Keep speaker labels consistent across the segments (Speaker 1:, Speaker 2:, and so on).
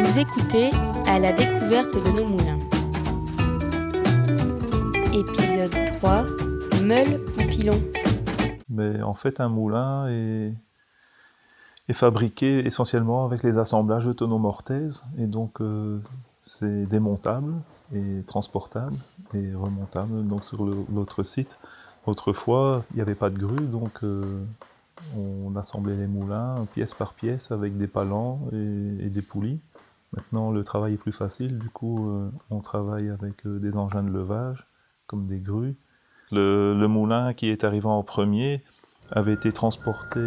Speaker 1: Vous écoutez À la découverte de nos moulins. Épisode 3, Meule ou pilon.
Speaker 2: Mais en fait, un moulin est fabriqué essentiellement avec les assemblages de tonneaux mortaise, et donc c'est démontable et transportable et remontable donc sur l'autre site. Autrefois, il n'y avait pas de grue, donc on assemblait les moulins pièce par pièce avec des palans et des poulies. Maintenant, le travail est plus facile, du coup, on travaille avec des engins de levage, comme des grues. Le moulin qui est arrivé en premier avait été transporté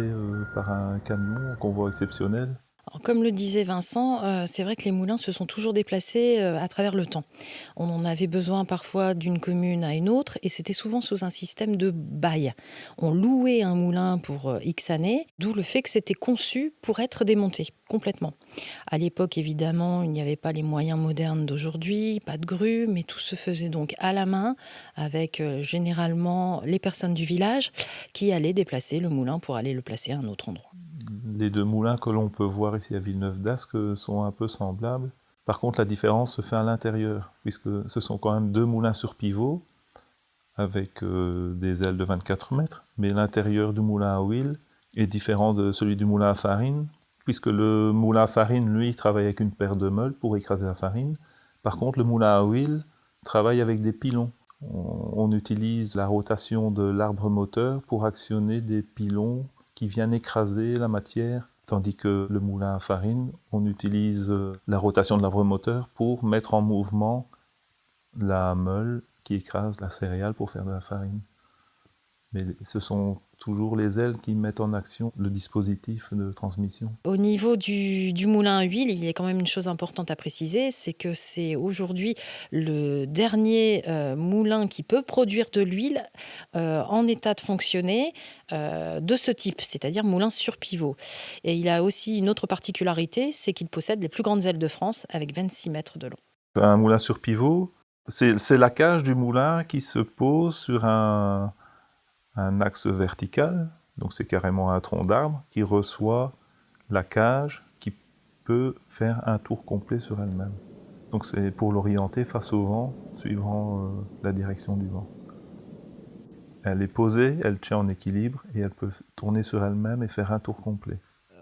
Speaker 2: par un camion, un convoi exceptionnel.
Speaker 3: Alors, comme le disait Vincent, c'est vrai que les moulins se sont toujours déplacés à travers le temps. On en avait besoin parfois d'une commune à une autre et c'était souvent sous un système de bail. On louait un moulin pour X années, d'où le fait que c'était conçu pour être démonté complètement. À l'époque, évidemment, il n'y avait pas les moyens modernes d'aujourd'hui, pas de grue, mais tout se faisait donc à la main avec généralement les personnes du village qui allaient déplacer le moulin pour aller le placer à un autre endroit.
Speaker 2: Les deux moulins que l'on peut voir ici à Villeneuve-d'Ascq sont un peu semblables. Par contre, la différence se fait à l'intérieur, puisque ce sont quand même deux moulins sur pivot, avec des ailes de 24 mètres, mais l'intérieur du moulin à huile est différent de celui du moulin à farine, puisque le moulin à farine, lui, travaille avec une paire de meules pour écraser la farine. Par contre, le moulin à huile travaille avec des pilons. On utilise la rotation de l'arbre moteur pour actionner des pilons qui viennent écraser la matière, tandis que le moulin à farine, on utilise la rotation de l'arbre moteur pour mettre en mouvement la meule qui écrase la céréale pour faire de la farine. Mais ce sont toujours les ailes qui mettent en action le dispositif de transmission.
Speaker 3: Au niveau du moulin à huile, il y a quand même une chose importante à préciser, c'est que c'est aujourd'hui le dernier moulin qui peut produire de l'huile en état de fonctionner de ce type, c'est-à-dire moulin sur pivot. Et il a aussi une autre particularité, c'est qu'il possède les plus grandes ailes de France avec 26 mètres de long.
Speaker 2: Un moulin sur pivot, c'est la cage du moulin qui se pose sur un axe vertical, donc c'est carrément un tronc d'arbre qui reçoit la cage qui peut faire un tour complet sur elle-même. Donc c'est pour l'orienter face au vent, suivant la direction du vent. Elle est posée, elle tient en équilibre et elle peut tourner sur elle-même et faire un tour complet.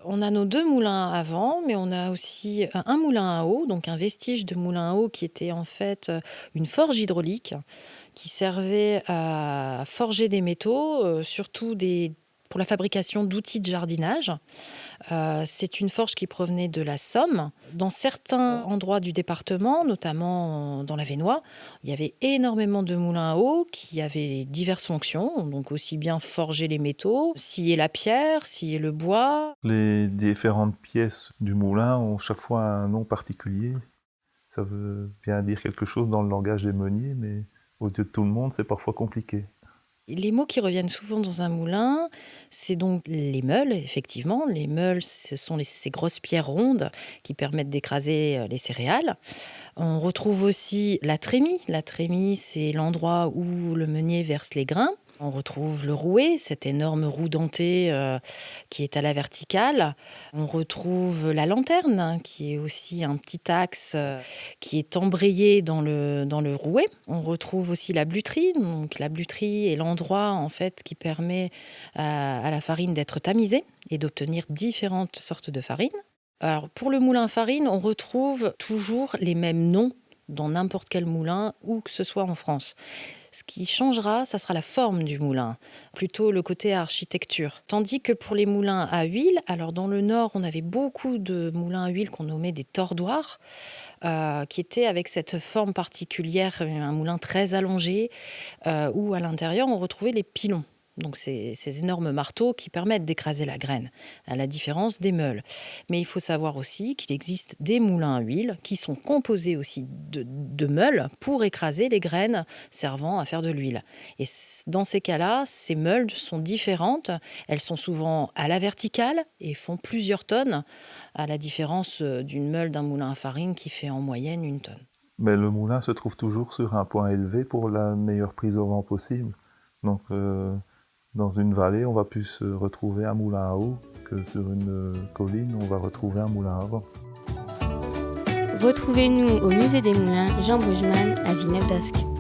Speaker 3: On a nos deux moulins à vent, mais on a aussi un moulin à eau, donc un vestige de moulin à eau qui était en fait une forge hydraulique qui servait à forger des métaux, surtout pour la fabrication d'outils de jardinage. C'est une forge qui provenait de la Somme. Dans certains endroits du département, notamment dans l'Avesnois, il y avait énormément de moulins à eau qui avaient diverses fonctions, donc aussi bien forger les métaux, scier la pierre, scier le bois.
Speaker 2: Les différentes pièces du moulin ont chaque fois un nom particulier. Ça veut bien dire quelque chose dans le langage des meuniers, mais aux yeux de tout le monde, c'est parfois compliqué.
Speaker 3: Les mots qui reviennent souvent dans un moulin, c'est donc les meules, effectivement. Les meules, ce sont ces grosses pierres rondes qui permettent d'écraser les céréales. On retrouve aussi la trémie. La trémie, c'est l'endroit où le meunier verse les grains. On retrouve le rouet, cette énorme roue dentée qui est à la verticale. On retrouve la lanterne, qui est aussi un petit axe qui est embrayé dans le rouet. On retrouve aussi la bluterie. Donc, la bluterie est l'endroit en fait, qui permet à la farine d'être tamisée et d'obtenir différentes sortes de farine. Alors, pour le moulin à farine, on retrouve toujours les mêmes noms dans n'importe quel moulin, où que ce soit en France. Ce qui changera, ça sera la forme du moulin, plutôt le côté architecture. Tandis que pour les moulins à huile, alors dans le Nord, on avait beaucoup de moulins à huile qu'on nommait des tordoirs, qui étaient avec cette forme particulière, un moulin très allongé, où à l'intérieur, on retrouvait les pilons. Donc ces énormes marteaux qui permettent d'écraser la graine, à la différence des meules. Mais il faut savoir aussi qu'il existe des moulins à huile qui sont composés aussi de meules pour écraser les graines servant à faire de l'huile. Et dans ces cas-là, ces meules sont différentes. Elles sont souvent à la verticale et font plusieurs tonnes, à la différence d'une meule d'un moulin à farine qui fait en moyenne 1 tonne.
Speaker 2: Mais le moulin se trouve toujours sur un point élevé pour la meilleure prise au vent possible. Donc dans une vallée, on va plus retrouver un moulin à eau que sur une colline, on va retrouver un moulin à vent.
Speaker 1: Retrouvez-nous au Musée des Moulins Jean Brugman à Villeneuve-d'Ascq.